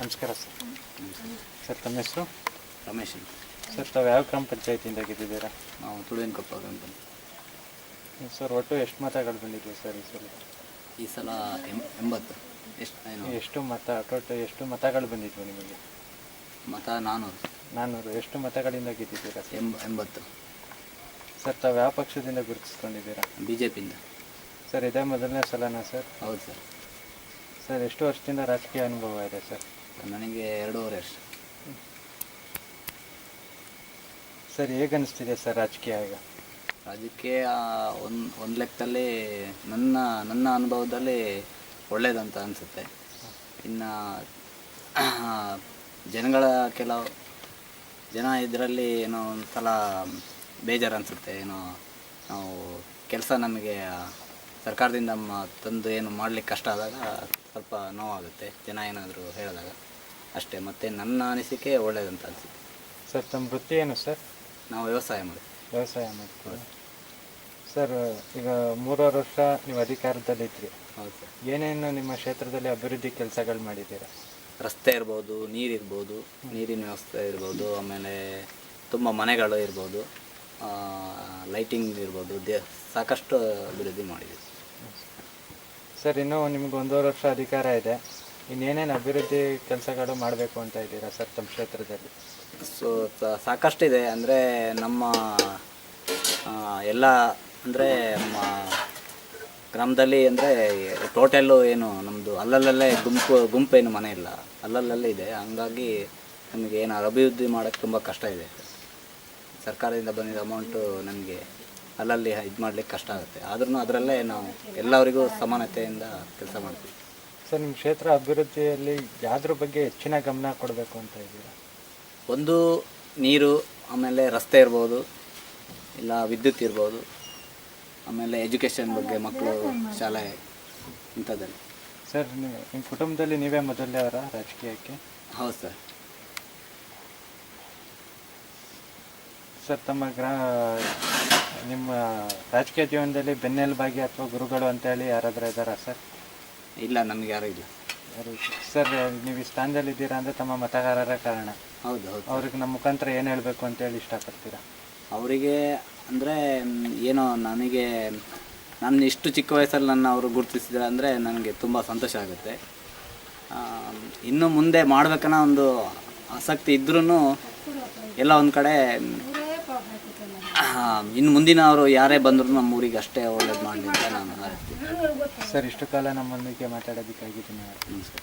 ನಮಸ್ಕಾರ sir. Sir ತಮ್ಮ ಹೆಸರು? ರಮೇಶ್. ಸರ್ ತಾವು ಯಾವ ಗ್ರಾಮ ಪಂಚಾಯತಿಯಿಂದ ಗೆದ್ದಿದ್ದೀರಾ? ನಾವು ತುಳುವೆನಕೊಪ್ಪ ಗ್ರಾಮ ಪಂಚಾಯತ್. ಸರ್ ಒಟ್ಟು ಎಷ್ಟು ಮತಗಳು ಬಂದಿದ್ವಿ ಸರ್ ಈ ಸಲ? ಈ ಸಲ 80. ಎಷ್ಟು ಮತಗಳು ಬಂದಿದ್ವು ನಿಮಗೆ? ಮತ 400. ಎಷ್ಟು ಮತಗಳಿಂದ ಗೆದ್ದಿದ್ದೀರಾ ಸರ್? 80. ಸರ್ ತಾವು ಯಾವ ಪಕ್ಷದಿಂದ ಗುರುತಿಸ್ಕೊಂಡಿದ್ದೀರಾ? BJP-ಇಂದ. ಸರ್ ಇದೇ ಮೊದಲನೇ ಸಲನಾ ಸರ್? ಹೌದು ಸರ್. ಸರ್ ಎಷ್ಟು ವರ್ಷದಿಂದ ರಾಜಕೀಯ ಅನುಭವ ಇದೆ ಸರ್? ನನಗೆ 2.5 ವರ್ಷ. ಸರ್ ಹೇಗೆ ಅನಿಸ್ತಿದೆ ಸರ್ ರಾಜಕೀಯ ಈಗ? ರಾಜಕೀಯ ಒಂದು ಲೆಕ್ಕದಲ್ಲಿ ನನ್ನ ಅನುಭವದಲ್ಲಿ ಒಳ್ಳೆಯದಂತ ಅನಿಸುತ್ತೆ. ಇನ್ನು ಕೆಲವು ಜನ ಇದರಲ್ಲಿ ಏನೋ ಒಂದು ಸಲ ಬೇಜಾರು ಅನಿಸುತ್ತೆ. ಏನೋ ನಾವು ಕೆಲಸ ನಮಗೆ ಸರ್ಕಾರದಿಂದ ತಂದು ಏನು ಮಾಡಲಿಕ್ಕೆ ಕಷ್ಟ ಆದಾಗ ಸ್ವಲ್ಪ ನೋವಾಗುತ್ತೆ, ಜನ ಏನಾದರೂ ಹೇಳಿದಾಗ ಅಷ್ಟೇ. ಮತ್ತು ನನ್ನ ಅನಿಸಿಕೆ ಒಳ್ಳೆಯದಂತ ಅನಿಸುತ್ತೆ. ಸರ್ ತಮ್ಮ ವೃತ್ತಿ ಏನು ಸರ್? ನಾವು ವ್ಯವಸಾಯ ಮಾಡ್ತೀವಿ ಸರ್. ಈಗ 3 ವರ್ಷ ನೀವು ಅಧಿಕಾರದಲ್ಲಿದ್ರಿ. ಹೌದು ಸರ್. ಏನೇನು ನಿಮ್ಮ ಕ್ಷೇತ್ರದಲ್ಲಿ ಅಭಿವೃದ್ಧಿ ಕೆಲಸಗಳು ಮಾಡಿದ್ದೀರಾ? ರಸ್ತೆ ಇರ್ಬೋದು, ನೀರಿರ್ಬೋದು, ನೀರಿನ ವ್ಯವಸ್ಥೆ ಇರ್ಬೋದು, ಆಮೇಲೆ ತುಂಬ ಮನೆಗಳು ಇರ್ಬೋದು, ಲೈಟಿಂಗ್ ಇರ್ಬೋದು, ಸಾಕಷ್ಟು ಅಭಿವೃದ್ಧಿ ಮಾಡಿದ್ದೀವಿ ಸರ್. ಇನ್ನೂ ನಿಮ್ಗೆ 1.5 ವರ್ಷ ಅಧಿಕಾರ ಇದೆ. ಇನ್ನೇನೇನು ಅಭಿವೃದ್ಧಿ ಕೆಲಸಗಳು ಮಾಡಬೇಕು ಅಂತ ಇದ್ದೀರಾ ಸರ್ ತಮ್ಮ ಕ್ಷೇತ್ರದಲ್ಲಿ? ಸಾಕಷ್ಟಿದೆ. ಅಂದರೆ ನಮ್ಮ ಎಲ್ಲ ಅಂದರೆ ನಮ್ಮ ಗ್ರಾಮದಲ್ಲಿ ಅಂದರೆ ಟೋಟಲ್ಲು ಏನು ನಮ್ಮದು ಅಲ್ಲಲ್ಲೇ ಗುಂಪೇನು ಮನೆ ಇಲ್ಲ, ಅಲ್ಲಲ್ಲೇ ಇದೆ. ಹಂಗಾಗಿ ನಮಗೆ ಏನು ಅಭಿವೃದ್ಧಿ ಮಾಡೋಕ್ಕೆ ತುಂಬ ಕಷ್ಟ ಇದೆ. ಸರ್ಕಾರದಿಂದ ಬಂದಿದ್ದ ಅಮೌಂಟು ನಮಗೆ ಅಲ್ಲಲ್ಲಿ ಇದು ಮಾಡಲಿಕ್ಕೆ ಕಷ್ಟ ಆಗುತ್ತೆ. ಆದ್ರೂ ಅದರಲ್ಲೇ ನಾವು ಎಲ್ಲರಿಗೂ ಸಮಾನತೆಯಿಂದ ಕೆಲಸ ಮಾಡ್ತೀವಿ. ಸರ್ ನಿಮ್ಮ ಕ್ಷೇತ್ರ ಅಭಿವೃದ್ಧಿಯಲ್ಲಿ ಯಾವುದ್ರ ಬಗ್ಗೆ ಹೆಚ್ಚಿನ ಗಮನ ಕೊಡಬೇಕು ಅಂತ ಇದ್ದೀರಾ? ಒಂದು ನೀರು, ಆಮೇಲೆ ರಸ್ತೆ ಇರ್ಬೋದು, ಇಲ್ಲ ವಿದ್ಯುತ್ ಇರ್ಬೋದು, ಆಮೇಲೆ ಎಜುಕೇಷನ್ ಬಗ್ಗೆ, ಮಕ್ಕಳು ಶಾಲೆ ಇಂಥದ್ದಲ್ಲಿ. ಸರ್ ನಿಮ್ಮ ಕುಟುಂಬದಲ್ಲಿ ನೀವೇ ಮೊದಲೇ ಅವರ ರಾಜಕೀಯಕ್ಕೆ? ಹೌದು ಸರ್. ಸರ್ ನಿಮ್ಮ ರಾಜಕೀಯ ಜೀವನದಲ್ಲಿ ಬೆನ್ನೆಲುಬಾಗಿ ಅಥವಾ ಗುರುಗಳು ಅಂತೇಳಿ ಯಾರಾದರೂ ಇದ್ದಾರಾ ಸರ್? ಇಲ್ಲ, ನಮಗೆ ಯಾರೂ ಇಲ್ಲ. ಸರ್ ನೀವು ಈ ಸ್ಥಾನದಲ್ಲಿ ಇದ್ದೀರಾ ಅಂದರೆ ತಮ್ಮ ಮತದಾರರ ಕಾರಣ. ಹೌದು. ಅವ್ರಿಗೆ ನಮ್ಮ ಮುಖಾಂತರ ಏನು ಹೇಳಬೇಕು ಅಂತೇಳಿ ಇಷ್ಟಪಡ್ತೀರಾ? ಅವರಿಗೆ ಅಂದರೆ ಏನೋ ನಾನು ಇಷ್ಟು ಚಿಕ್ಕ ವಯಸ್ಸಲ್ಲಿ ಅವರು ಗುರುತಿಸಿದ್ರೆ ಅಂದರೆ ನನಗೆ ತುಂಬ ಸಂತೋಷ ಆಗುತ್ತೆ. ಇನ್ನು ಮುಂದೆ ಮಾಡಬೇಕನ್ನೋ ಒಂದು ಆಸಕ್ತಿ ಇದ್ರೂ ಎಲ್ಲ ಒಂದು ಕಡೆ ಇನ್ನು ಮುಂದಿನವರು ಯಾರೇ ಬಂದರೂ ನಮ್ಮ ಊರಿಗೆ ಅಷ್ಟೇ ಒಳ್ಳೇದು ಮಾಡಲಿ ಅಂತ ನಾನು ಹೇಳ್ತೀನಿ. ಸರ್ ಇಷ್ಟು ಕಾಲ ನಮ್ಮೊಂದಿಗೆ ಮಾತಾಡೋದಕ್ಕಾಗಿ ಧನ್ಯವಾದ. ನಮಸ್ಕಾರ.